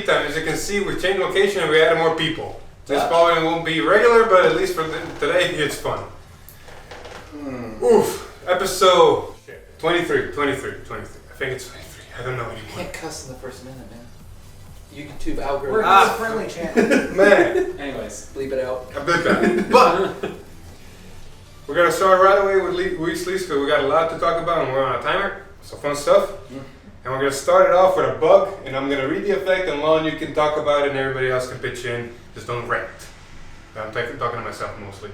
peak time. As you can see, we changed location and we added more people. This probably won't be regular, but at least for today, it's fun. Oof. Episode 23. I think it's 23. I don't know anymore. You can't cuss in the first minute, man. YouTube algorithm. We're a friendly channel. Man. Anyways, bleep it out. I bet that. But we're going to start right away with Weasley's because we got a lot to talk about and we're on a timer. So fun stuff. And we're going to start it off with a bug. And I'm going to read the effect and Lon, you can talk about it and everybody else can pitch in. Just don't rant. I'm talking to myself mostly.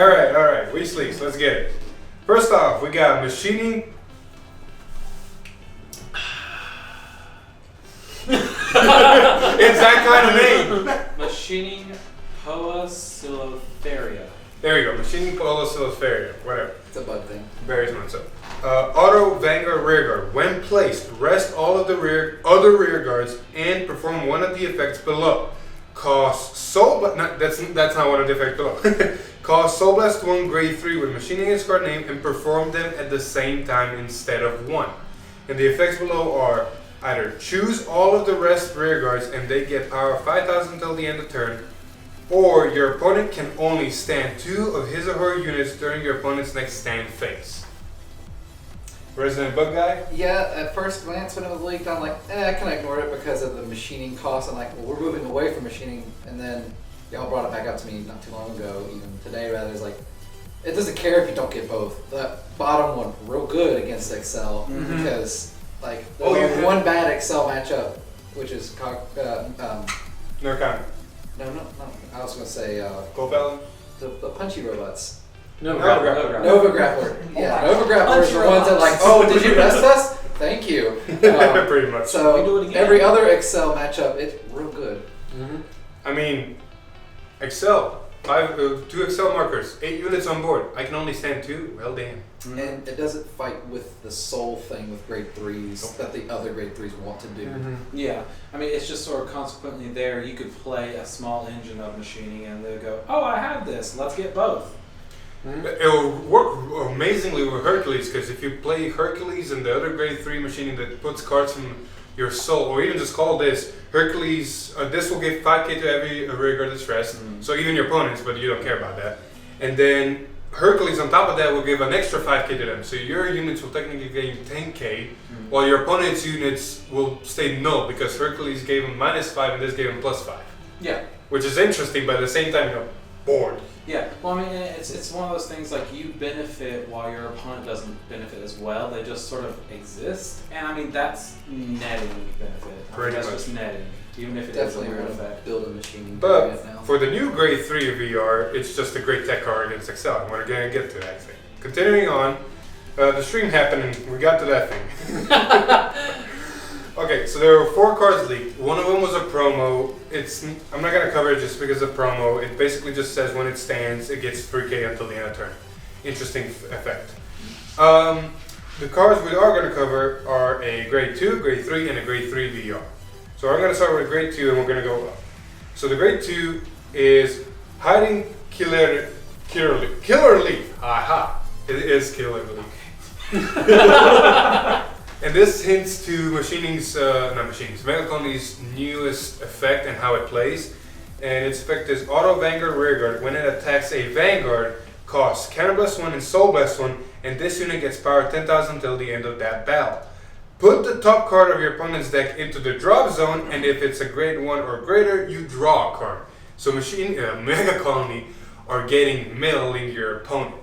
Alright. Weasley's, let's get it. First off, we got machining. It's that kind of name. Machining Poecilotheria. There you go. Machining Poecilotheria. Whatever. It's a bug thing. Very much so. Auto Vanguard Rearguard. When placed, rest all of the other rear guards and perform one of the effects below. Cost Soul Blast. That's not one of the effects below. Cost Soul Blast 1 grade 3 with machining its card name and perform them at the same time instead of one. And the effects below are either choose all of the rest rear guards and they get power 5,000 until the end of turn, or your opponent can only stand 2 of his or her units during your opponent's next stand phase. Resident Bug Guy? Yeah, at first glance when it was leaked, I'm like, I kind of ignored it because of the machining cost. I'm like, well, we're moving away from machining. And then y'all brought it back up to me not too long ago, even today rather. It's like, it doesn't care if you don't get both. The bottom one, real good against Excel because, like, there's one bad Excel matchup, which is Nurkan. No. I was going to say Copel? the punchy robots. Nova Grappler. Yeah, Nova Grappler is the ones that like, oh, did you rest us? Thank you. Pretty much. So we do it again. Every other Excel matchup, it's real good. I mean, Excel. 2 Excel markers, 8 units on board. I can only stand 2. Well, damn. And it doesn't fight with the soul thing with grade 3s that the other grade 3s want to do. Yeah, I mean, it's just sort of consequently there. You could play a small engine of machining and they'll go, oh, I have this. Let's get both. It will work amazingly with Hercules because if you play Hercules and the other grade 3 machining that puts cards from your soul, or even just call this Hercules, this will give 5k to every rear guard that's rest, so even your opponents, but you don't care about that. And then Hercules on top of that will give an extra 5k to them, so your units will technically gain 10k, while your opponent's units will stay null because Hercules gave them -5 and this gave them +5. Yeah. Which is interesting, but at the same time, bored. Yeah, well, I mean, it's one of those things like you benefit while your opponent doesn't benefit as well. They just sort of exist, and I mean that's netting benefit. That's just netting, even if it Definitely is a weird effect. Build a machining. But now. for the new grade 3 VR, it's just a great tech card against Excel. And we're gonna get to that thing. Continuing on, the stream happened and we got to that thing. Okay, so there were 4 cards leaked. One of them was a promo. I'm not gonna cover it just because of promo. It basically just says when it stands, it gets 3k until the end of turn. Interesting effect. The cards we are gonna cover are a grade 2, grade 3, and a grade 3 VR. So I'm gonna start with grade 2 and we're gonna go up. So the grade 2 is Hiding Killer Leaf. Aha! It is Killer Leaf. And this hints to Megacolony's newest effect and how it plays. And its effect is Auto Vanguard Rearguard. When it attacks a Vanguard, costs Counter Blast 1 and Soul Blast 1, and this unit gets power 10,000 until the end of that battle. Put the top card of your opponent's deck into the drop zone, and if it's a grade 1 or greater, you draw a card. So Megacolony are getting milling your opponent.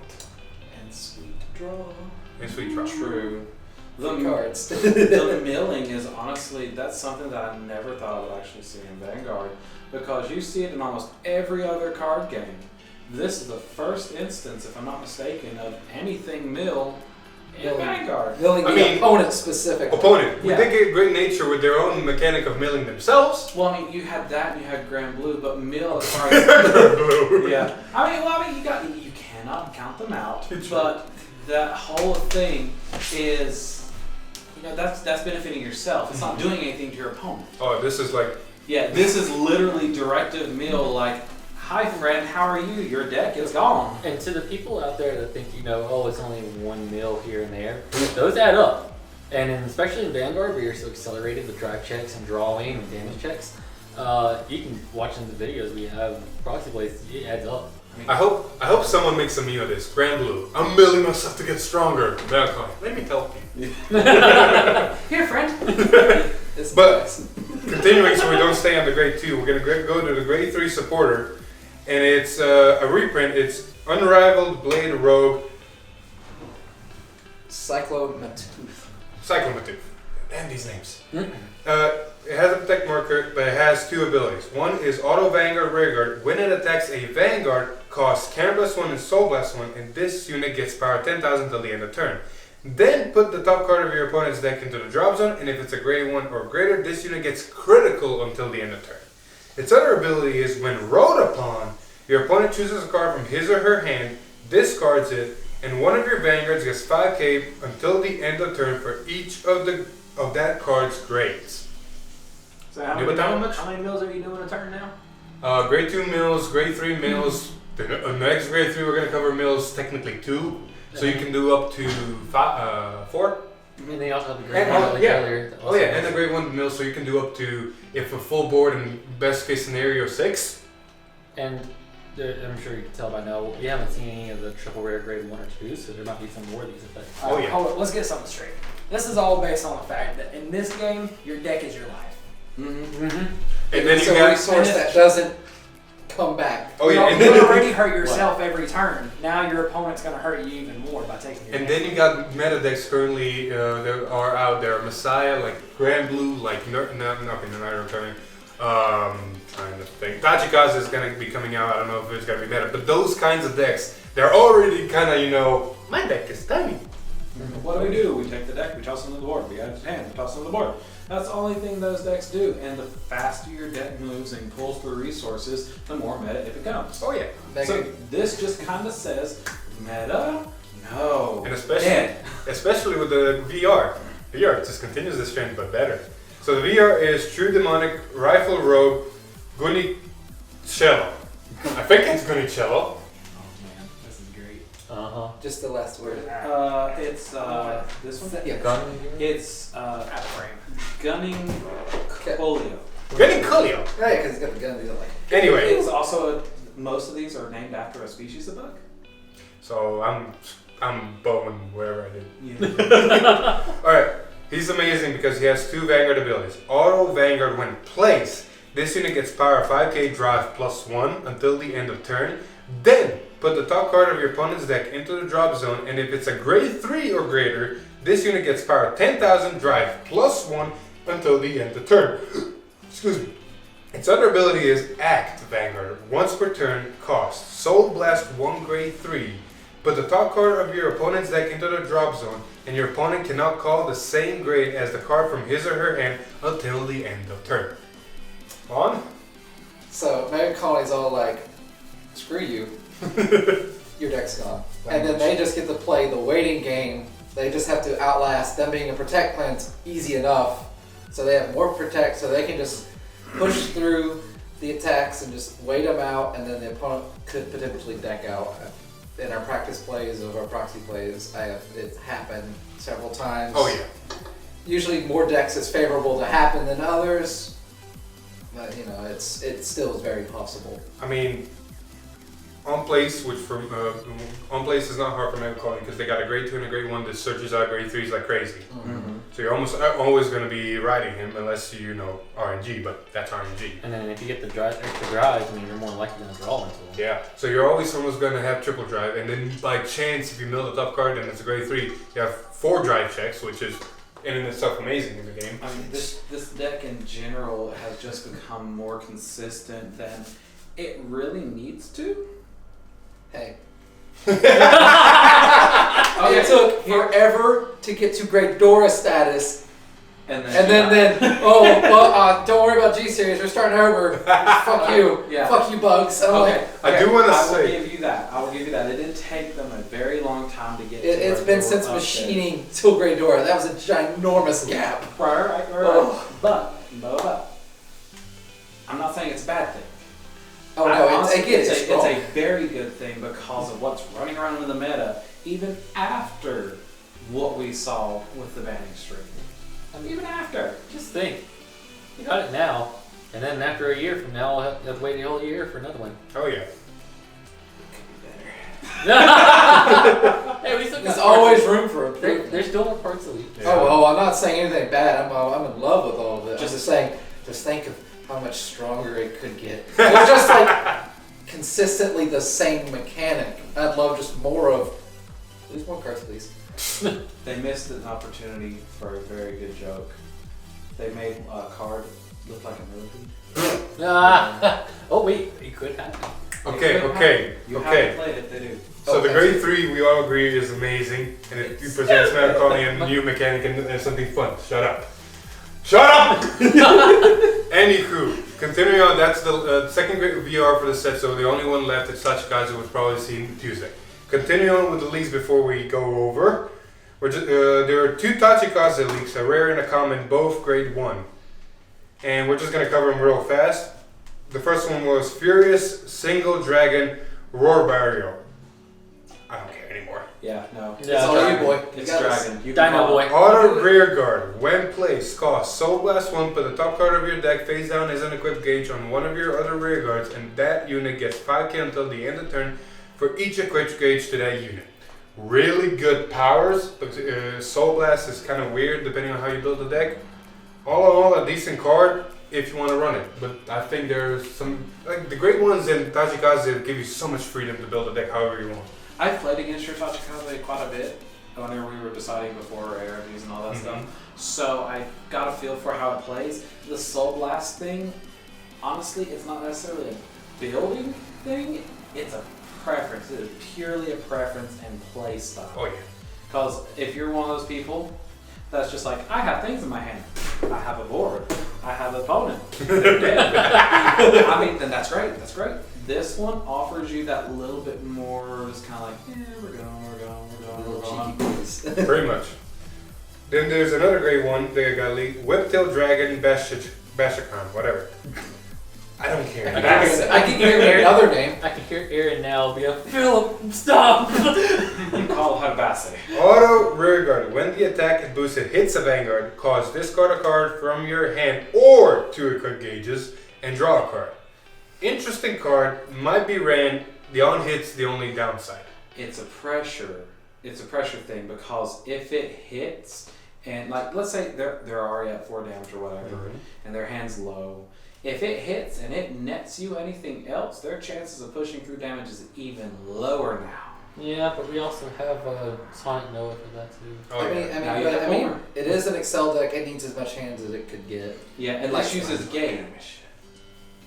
And sweet draw. True. The cards. The milling is honestly, that's something that I never thought I would actually see in Vanguard, because you see it in almost every other card game. This is the first instance, if I'm not mistaken, of anything mill in Vanguard. Milling the opponent specific. Opponent. Yeah. They get great nature with their own mechanic of milling themselves. Well, I mean, you had that and you had Grand Blue, but mill as far Blue. yeah. You cannot count them out, It's but that whole thing is, that's benefiting yourself. It's not doing anything to your opponent. Oh, this is like... Yeah, this is literally directive mill, like, hi friend, how are you? Your deck is gone. And to the people out there that think, oh, it's only 1 mil here and there, those add up. And especially in Vanguard, where you're so accelerated with drive checks and drawing and damage checks, you can watch in the videos we have proxy plays. It adds up. I hope someone makes a meme of this. Grand Blue. I'm building myself to get stronger. Megacolony. Let me help you. Here, friend. But continuing, so we don't stay on the grade 2, we're gonna go to the grade 3 supporter, and it's a reprint. It's Unrivaled Blade Rogue Cyclomatooth. Damn these names. It has a protect marker, but it has 2 abilities. One is Auto Vanguard Rearguard. When it attacks a Vanguard, costs Can Blast 1 and Soul Blast 1, and this unit gets power 10,000 till the end of turn. Then put the top card of your opponent's deck into the drop zone, and if it's a grade 1 or greater, this unit gets critical until the end of turn. Its other ability is when rode upon, your opponent chooses a card from his or her hand, discards it, and one of your Vanguards gets 5k until the end of turn for each of that card's grades. So how many mills are you doing a turn now? Grade 2 mills, grade 3 mills. The next grade 3 we're going to cover mills technically 2. So you can do up to 4. And they also have the grade And, 1 earlier. and the grade 1 mill, so you can do up to, if a full board in best case scenario, 6. And I'm sure you can tell by now, we haven't seen any of the triple rare grade 1 or 2, so there might be some more of these effects. Oh, yeah. Hold on, let's get something straight. This is all based on the fact that in this game, your deck is your life. And then it's you a got resource that doesn't come back. Oh yeah, and you then already hurt yourself every turn. Now your opponent's going to hurt you even more by taking your and deck. then you got meta decks currently that are out there. Messiah, like Grand Blue, like not returning. Trying to think. Tachikaze is gonna be coming out. I don't know if it's gonna be meta, but those kinds of decks, they're already kind of my deck is tiny. What do? We take the deck, we toss it on the board. We add it to hand, we toss it on the board. That's the only thing those decks do. And the faster your deck moves and pulls through resources, the more meta it becomes. Oh yeah. So this just kind of says, meta? No. And especially with the VR. VR just continues this trend, but better. So the VR is True Demonic Rifle Rogue Gunicello. I think it's Gunicello. Oh man, this is great. Just the last word. It's this one? Yeah. Gun? It's Out of frame. Gunning Colio. Guniculio. Right, because it's got the gun. These are like. Anyway, It's also, most of these are named after a species of bug. so I'm bowing wherever I did. Yeah. Alright, he's amazing because he has 2 Vanguard abilities. Auto Vanguard when placed. This unit gets power 5k drive +1 until the end of turn. Then put the top card of your opponent's deck into the drop zone, and if it's a grade 3 or greater, this unit gets power 10,000 drive +1 until the end of turn. Excuse me. Its other ability is Act Vanguard. Once per turn, cost Soul Blast 1 grade 3. Put the top card of your opponent's deck into the drop zone, and your opponent cannot call the same grade as the card from his or her hand until the end of turn. On? So Megacolony's all like, screw you. Your deck's gone. And then they just get to play the waiting game. They just have to outlast. Them being a protect plan's easy enough. So they have more protect, so they can just push through the attacks and just wait them out, and then the opponent could potentially deck out. In our practice plays of our proxy plays, it's happened several times. Oh yeah. Usually more decks is favorable to happen than others. But it still is very possible. I mean, on place, which for on place is not hard for Megacolony because they got a grade 2 and a grade 1 that searches out grade 3s like crazy. Mm-hmm. So you're almost always going to be riding him unless you know RNG, but that's RNG. And then if you get the extra drives, I mean, you're more likely going to draw into them. Yeah, so you're always almost going to have triple drive, and then by chance, if you mill the top card and it's a grade 3, you have 4 drive checks, which is in itself amazing in the game. I mean, this deck in general has just become more consistent than it really needs to. Hey. Okay, It took forever to get to Great Dora status, and then don't worry about G Series, we're starting over. Fuck you. Yeah. Fuck you, bugs. And I'm Okay. like, I do want to I will say, give you that. I will give you that. It did take them a very long time to get. it's been since machining till Great Dora. That was a ginormous gap. Right. Oh. But I'm not saying it's a bad thing. Oh no, Honestly, it's strong. it's a very good thing because of what's running around in the meta, even after what we we saw with the banning streak. I mean, even after. Just think, you got it now, and then after a year from now, I'll have to wait a whole year for another one. Oh yeah. Hey, we still got There's parts always of- room for improvement. There's still more parts of it. Yeah. Oh, I'm not saying anything bad. I'm in love with all of it. Just saying, just think of how much stronger it could get. It's just like consistently the same mechanic. I'd love just more of. Please, more cards, please. They missed an opportunity for a very good joke. They made a card look like a millipede. Oh wait, it could happen. Okay. You haven't played it, they do. So Oh, the that's grade it. 3 we all agree is amazing, and it presents Megacolony a new mechanic and something fun. Shut up. Shut up! Anywho, continuing on, that's the second grade VR for the set, so the only one left is Sachikazu, was probably seen Tuesday. Continuing on with the leaks before we go over, there are 2 Tachikaze leaks, a rare and a common, both grade 1. And we're just going to cover them real fast. The first one was Furious Single Dragon Roar Barrier. I don't care anymore. Yeah, no. It's all you, boy. You It's got this. Dragon. You Dino can call Boy. it- Auto Rear Guard. When placed, cost Soul Blast 1, put the top card of your deck face down as an equipped gauge on one of your other rear guards, and that unit gets 5k until the end of turn for each equipped gauge to that unit. Really good powers, but Soul Blast is kind of weird depending on how you build the deck. All in all, a decent card if you want to run it. But I think there's some, like the great ones in Tachikaze give you so much freedom to build a deck however you want. I've played against your Tachikaze quite a bit whenever we were deciding before rarities and all that stuff. So I got a feel for how it plays. The Soul Blast thing, honestly, it's not necessarily a building thing. It's a preference. It is purely a preference and play style. Oh yeah. Because if you're one of those people that's just like, I have things in my hand. I have a board. I have an opponent. They're dead. I mean, then that's great. That's great. This one offers you that little bit more, just kind of like, yeah, we're going. Little cheeky boys. Pretty much. Then there's another great one that got leaked. Whiptail Dragon Bashikon, whatever. I don't care. I can hear another name. I can hear Aaron now be like, Philip, stop! You call Habase. Auto Rear Guard. When the attack is boosted hits a Vanguard, cause discard a card from your hand or 2 equipped gauges and draw a card. Interesting card, might be ran. The on hit's the only downside. It's a pressure thing because if it hits and like let's say they're already at 4 damage or whatever and their hand's low. If it hits and it nets you anything else, their chances of pushing through damage is even lower now. Yeah, but we also have Sonic Noah for that too. Oh, yeah. Now you have more. It is an Excel deck. It needs as much hands as it could get, Yeah, and Like this uses gauge.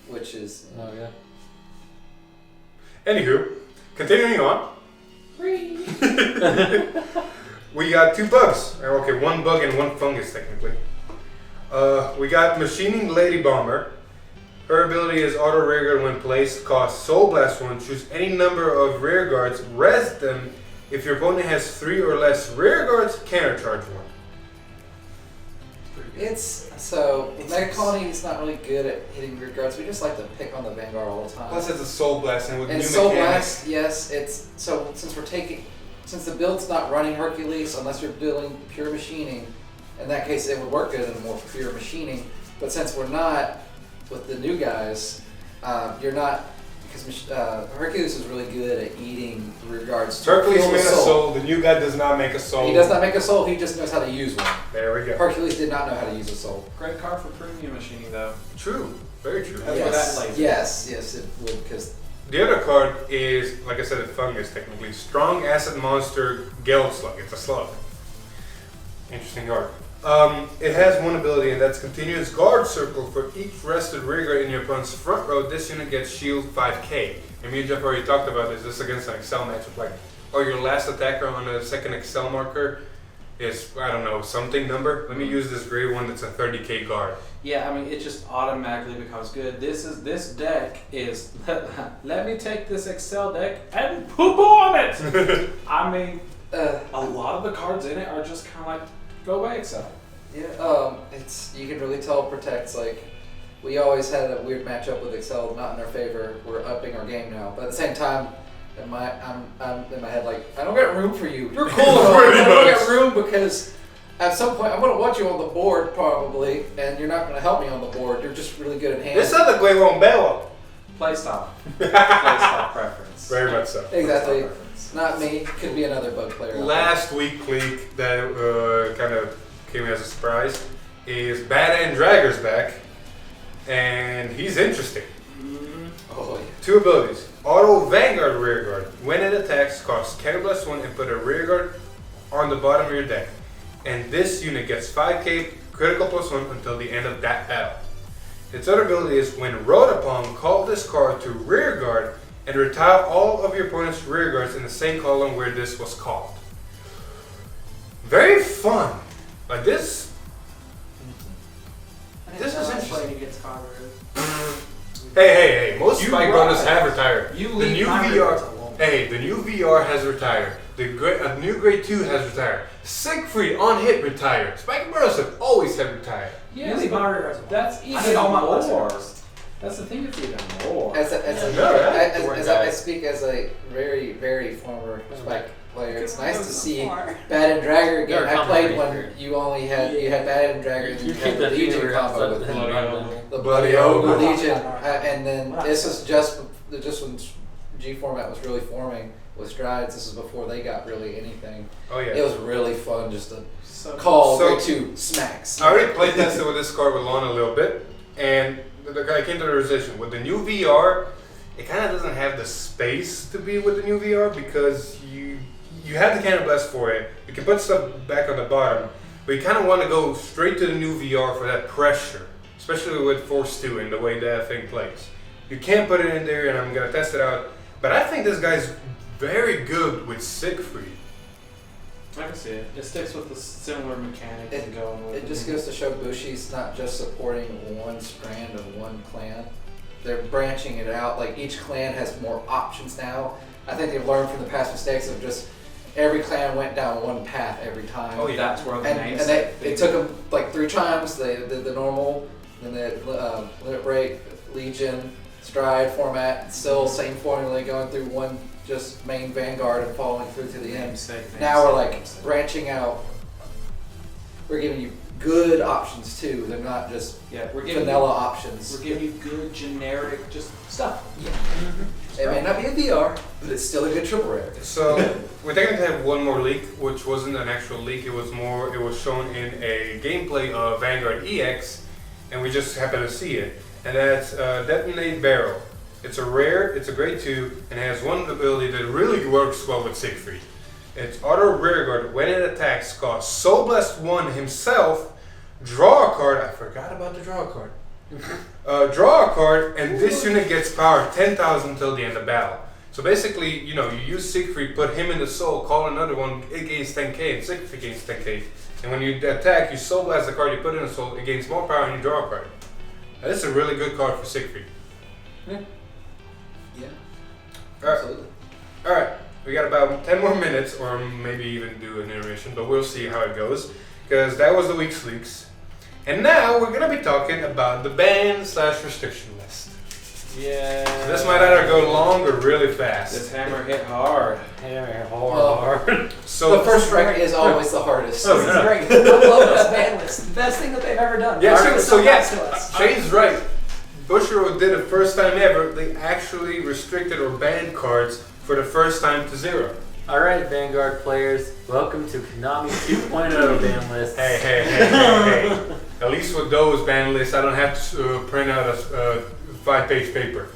which is Oh yeah. Anywho, continuing on. We got 2 bugs. Okay, 1 bug and 1 fungus technically. We got Machining Lady Bomber. Her ability is auto rear guard when placed, costs Soul Blast 1, choose any number of rear guards, rest them. If your opponent has 3 or less rear guards, countercharge 1. It's so Megacolony is not really good at hitting rear guards. We just like to pick on the Vanguard all the time. Plus it's a Soul Blast and with And new Soul mechanics. Blast, yes, it's so since the build's not running Hercules unless you're doing pure machining, in that case it would work good in more pure machining. But since we're not with the new guys, you're not because Hercules is really good at eating rear guards. to Hercules kill the made a soul, the new guy does not make a soul. He does not make a soul. He just knows how to use one. There we go. Hercules did not know how to use a soul. Great card for premium machining though. True. Very true. That's where that plays in. Yes, it would because The other card is, like I said, a fungus technically. Strong Acid Monster Geld Slug. It's a slug. Interesting card. It has 1 ability, and that's Continuous Guard Circle. For each rested rear guard in your opponent's front row, this unit gets shield 5k. And me and Jeff already talked about this. This is against an Excel matchup. Like, oh, your last attacker on a second Excel marker is, I don't know, something number. Let me use this gray one that's a 30k guard. Yeah, I mean it just automatically becomes good. This deck is let me take this Excel deck and poop on it. I mean, a lot of the cards in it are just kind of like go away Excel. yeah, it's you can really tell Protect's like we always had a weird matchup with Excel, not in our favor. We're upping our game now, but at the same time, And I'm in my head like, I don't got room for you. You're cool and all, but Pretty I don't much. got room because at some point I'm going to want you on the board probably, and you're not going to help me on the board. You're just really good at hand. This other guy won't bail. Playstyle. Playstyle preference. Very much so. Exactly. Playstyle preference. Not me. Could be another bug player. Last week leak that kind of came as a surprise is Bad End Dragger's back, and he's interesting. Oh yeah. 2 abilities. Auto Vanguard Rearguard. When it attacks, costs +1 and put a rearguard on the bottom of your deck. And this unit gets 5k critical +1 until the end of that battle. Its other ability is when rolled upon, call this card to rearguard and retire all of your opponent's rearguards in the same column where this was called. Very fun. Like this. This is interesting. Against Congress. Hey. Most You spike right. bonus have retired. You The leave new my VR. rearguards alone. Hey, the new VR has retired. A new grade 2 has retired. Siegfried on hit retired. Spike and Burrows have always have retired. You leave my rearguards alone. That's I even did all my more. lessons. That's the thing, it's even more. As I speak as a very, very former spike player, it's nice to see Bad and Dragger again. They're I played complimentary when you only had Bad and Dragger and You you keep had the that Legion feeling combo with around him. the The Bloody Ogre Ogre. Legion, and then this is just when G format was really forming with Strides. This is before they got really anything. Oh yeah. It was really fun just to So call So- grade 2 smacks. I already play tested with this card with Lon a little bit, and I came to the realization with the new VR, it kind of doesn't have the space to be with the new VR because you have the cannon blast for it. You can put stuff back on the bottom, but you kind of want to go straight to the new VR for that pressure, especially with Force 2 and the way that thing plays. You can't put it in there, and I'm gonna test it out. But I think this guy's very good with Siegfried. I can see it. It sticks with the similar mechanics and going with It just goes to show Bushi's not just supporting one strand of one clan. They're branching it out. Like each clan has more options now. I think they've learned from the past mistakes of just every clan went down one path every time. Oh, yeah. That's where the And it took them like 3 times. They did the normal, then the limit break, Legion, Stride format. Still same formula going through one just main Vanguard and following through to the end. Now we're like branching out. We're giving you good options too. They're not just we're giving vanilla you, options. We're giving you good generic just stuff. It may not be a VR, but it's still a good triple rare. So we technically have one more leak, which wasn't an actual leak. It was shown in a gameplay of Vanguard EX, and we just happened to see it. And that's Detonate Barrel. It's a rare, it's a grade 2, and it has one ability that really works well with Siegfried. It's auto rearguard. When it attacks, costs Soul Blast 1 himself, draw a card. I forgot about the draw card. Draw a card, and this unit gets power 10,000 until the end of battle. So basically, you use Siegfried, put him in the soul, call another one, it gains 10k, and Siegfried gains 10k. And when you attack, you soul blast the card you put in the soul, it gains more power, and you draw a card. Now, this is a really good card for Siegfried. Yeah. Alright. Absolutely. Alright, we got about 10 more minutes, or maybe even do an intermission, but we'll see how it goes. Because that was the week's leaks. And now we're going to be talking about the ban/restriction list. Yeah. So this might either go long or really fast. This hammer hit hard. Hammer Well, hard. So The first strike is always the hardest. Oh, This is yeah. great. I love this ban list. The best thing that they've ever done. Yeah, They're so nice to yeah, us. Shane's right. Bushiroad did it first time ever. They actually restricted or banned cards for the first time to 0. Alright, Vanguard players, welcome to Konami 2.0 ban list. Hey. At least with those ban lists, I don't have to print out a 5-page paper.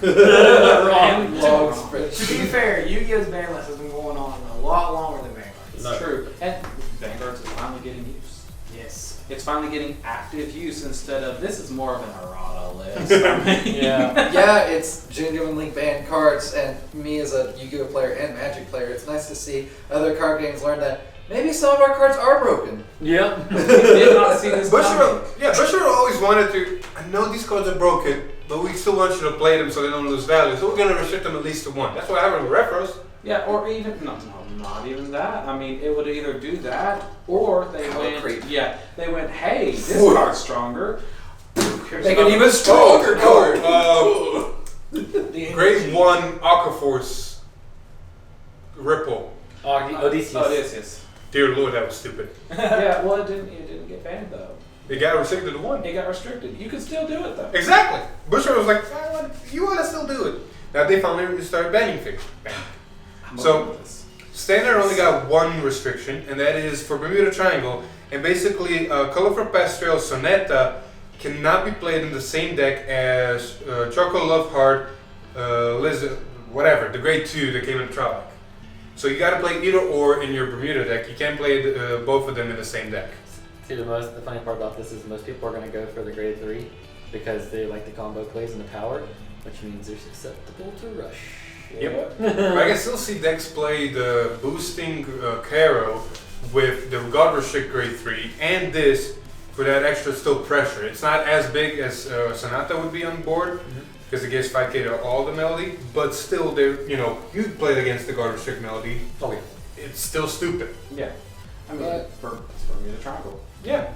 And Long to spreadsheet. be fair, Yu-Gi-Oh's ban list has been going on a lot longer than Vanguard. It's No. true. And Vanguard's finally getting used. Yes. It's finally getting active use instead of this is more of an errata list. I mean, Yeah. Yeah, it's genuinely banned cards, and me as a Yu-Gi-Oh player and Magic player, it's nice to see other card games learn that maybe some of our cards are broken. Yep. we did not see this coming. Bushiroad always wanted to, I know these cards are broken, but we still want you to play them so they don't lose value. So we're going to restrict them at least to 1. That's what happened with Repros. Yeah, or even not even that. I mean, it would either do that or they Power went. creep. Yeah, they went. Hey, this Ooh. card's stronger. Here's Make an another- even stronger card. Grade 1 Aquaforce Ripple. Odysseus. Odysseus. Dear Lord, that was stupid. Yeah, well, it didn't get banned though. It got restricted to 1. It got restricted. You could still do it though. Exactly. Bushra was like, you want to still do it. Now they finally started banning things. So, Standard only got 1 restriction, and that is for Bermuda Triangle. And basically, Colorful Pastel Sonata cannot be played in the same deck as Choco Love Heart, Lizard, whatever, the grade 2 that came in the trial deck. So you gotta play either or in your Bermuda deck. You can't play both of them in the same deck. See, the funny part about this is most people are going to go for the grade 3 because they like the combo plays and the power, which means they're susceptible to rush. Yep. I can still see decks play the boosting Caro with the God Restrict grade 3 and this for that extra still pressure. It's not as big as Sonata would be on board because it gives 5k to all the melody, but still, you play it against the God Restrict melody. Oh, yeah. It's still stupid. Yeah. I mean, But- it's Bermuda Triangle. Yeah.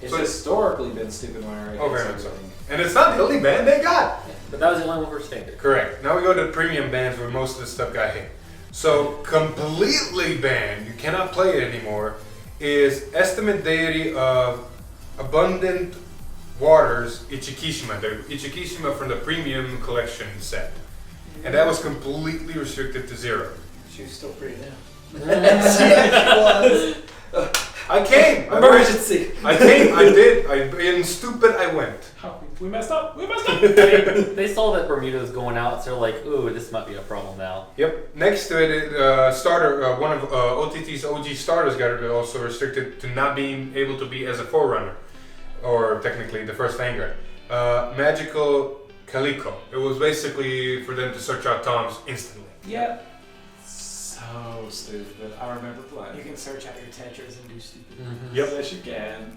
It's So- historically been stupid whenever it Oh, hits very much so. everything. And it's not the only band they got. But that was the only one for standard. Correct. Now we go to the premium bands where most of the stuff got hit. So completely banned, you cannot play it anymore, is Estimate Deity of Abundant Waters Ichikishima. The Ichikishima from the premium collection set. And that was completely restricted to 0. She was still pretty now. I came! Emergency. I came, I did, being stupid, I went. Oh, we messed up. We messed up. They saw that Bermuda was going out, so they're like, ooh, this might be a problem now. Yep. Next to it, starter, one of OTT's OG starters got also restricted to not being able to be as a forerunner, or technically the first Vanguard. Magical Calico. It was basically for them to search out Toms instantly. Yep. So stupid. I remember playing. You can search out your Tetras and do stupid. Yep. Yes, you can.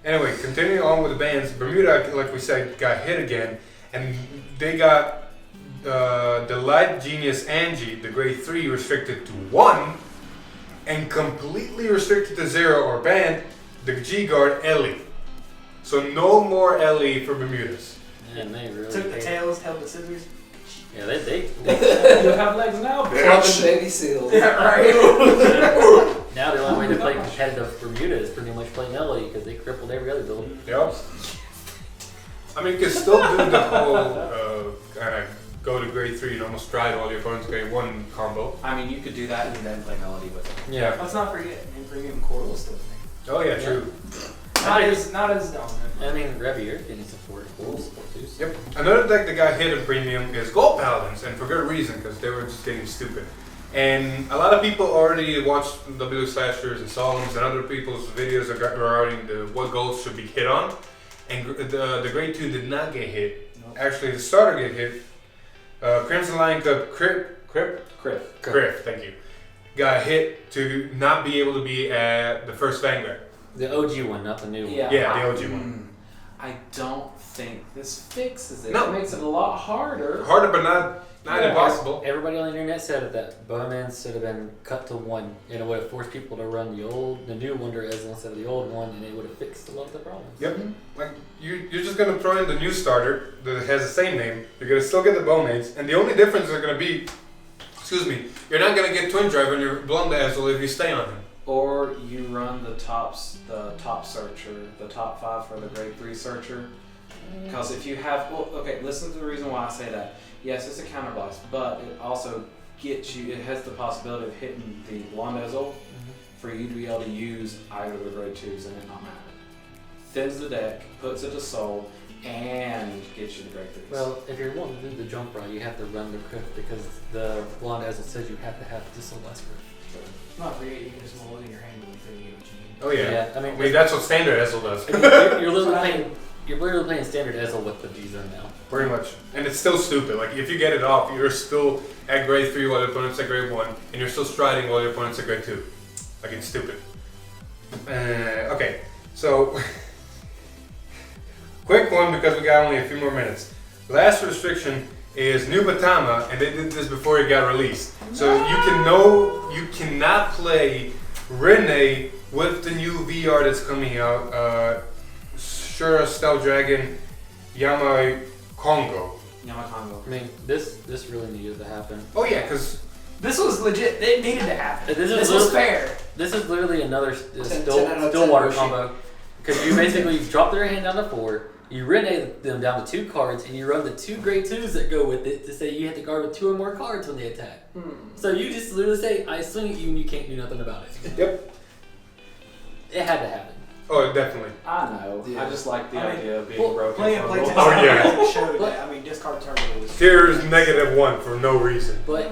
Anyway, continuing on with the bands, Bermuda, like we said, got hit again, and they got the Light Genius Angie, the grade 3, restricted to 1, and completely restricted to 0 or banned the G-Guard Ellie. So no more Ellie for Bermudas. And they really Took the paid- tails, held the scissors. Yeah, they You have legs now, Clubbing bitch. baby seals. Right. now the only way to play competitive Bermuda is pretty much play Melody because they crippled every other build. Yep. I mean, you can still do the whole kind of go to grade 3 and almost drive all your opponents grade 1 combo. I mean, you could do that and then play Melody with it. Yeah. Let's not forget, in premium Coral still. Oh yeah, true. Not as dominant. I mean, Revier getting support, full support too. So. Yep. Another deck that got hit in premium is Gold Paladins, and for good reason, because they were just getting stupid. And a lot of people already watched W Slashers and Solemns, and other people's videos regarding what golds should be hit on. And the grade 2 did not get hit. Nope. Actually, the starter get hit. Crimson Lion Cup Criff, thank you. Got hit to not be able to be at the first Vanguard. The OG one, not the new one. Yeah, the OG one. I don't think this fixes it. No. It makes it a lot harder. Harder, but not Yeah. impossible. Everybody on the internet said that Bowman should have been cut to 1, and it would have forced people to run the new Wonder Ezel instead of the old one, and it would have fixed a lot of the problems. Yep. Like you're just gonna throw in the new starter that has the same name. You're gonna still get the Bowmates, and the only difference are gonna be, you're not gonna get Twin Drive on your Blonde Ezel if you stay on him. Or you run the top searcher, the top 5 for the grade 3 searcher. Because if you have, listen to the reason why I say that. Yes, it's a counterblast, but it also gets you, it has the possibility of hitting the Blonde Ezel for you to be able to use either of the grade 2s and it not matter. Thins the deck, puts it to soul, and gets you the grade 3s. Well, if you're wanting to do the jump ride, you have to run the Criff because the Blonde Ezel says you have to have this last Criff. Not forget, you can just roll it in your hand when you think you get what you need. Oh yeah. I mean, That's what standard Ezel does. you're literally playing standard Ezel with the G-Zone now. Pretty much. And it's still stupid. Like if you get it off, you're still at grade 3 while your opponent's at grade 1, and you're still striding while your opponent's at grade 2. Like it's stupid. Okay, so quick one because we got only a few more minutes. Last restriction is New Batama, and they did this before it got released. So you cannot play Rene with the new VR that's coming out. Shura Stealth Dragon Yamai Congo. Yamakongo. I mean, this really needed to happen. Oh yeah, because This was legit. It needed to happen. This is This was literally- fair. This is literally another 10 out of 10 Stillwater Roshi. combo. Because you basically drop their hand down to 4, you renegade them down to 2 cards, and you run the 2 grade 2s that go with it to say you hit the guard with 2 or more cards when they attack. So you just literally say, I swing at you and you can't do nothing about it. yep. It had to happen. Oh, definitely. I know. Yeah. I just like the I mean, idea of being Well, broken. playing for a play little test Oh, yeah. showed that. I mean, discard turn was. Here's -1 for no reason. But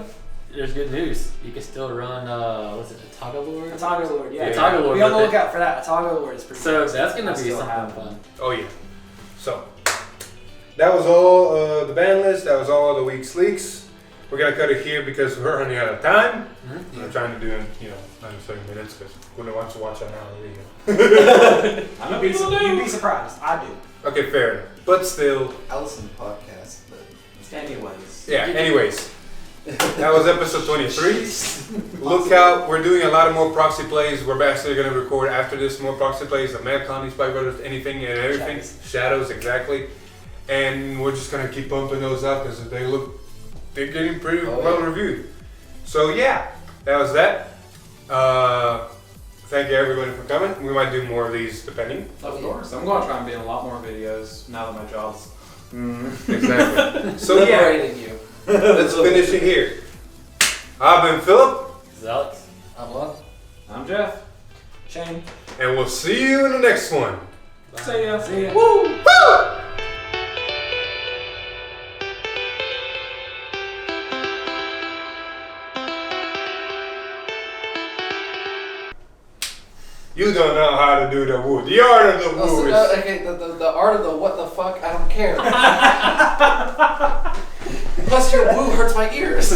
there's good news. You can still run, what's it, Ataga Lord? Ataga Lord, yeah. Yeah. Ataga Lord Be on the with it. lookout for that. Ataga Lord is pretty So cool. that's going I to be still something have fun. Oh yeah. So that was all the ban list. That was all the week's leaks. We're gonna cut it here because we're running out of time. Mhm. I'm trying to do it, 30 minutes because who wants to watch an hour video? I know You'd be, people do. you'd be surprised. I do. Okay, fair enough. But still, I listen to podcasts, but Anyways. yeah. Anyways, that was episode 23. Look out, we're doing a lot of more proxy plays. We're actually going to record after this more proxy plays, the Megacolony, Spike Brothers, anything and everything. Shadows, exactly. And we're just going to keep pumping those out because they're getting pretty well reviewed. So yeah, that was that. Thank you everybody for coming. We might do more of these depending. Of course. I'm going to try and be in a lot more videos now that my job's. Exactly. So yeah, liberating you. let's finish it here. I've been Philip, This is Alex. I'm on. I'm Jeff. Shane. and we'll see you in the next one. See ya. See ya. Woo! You don't know how to do the woo. The art of the woo Oh, is... so, okay, the art of the what the fuck, I don't care. Plus your woo hurts my ears.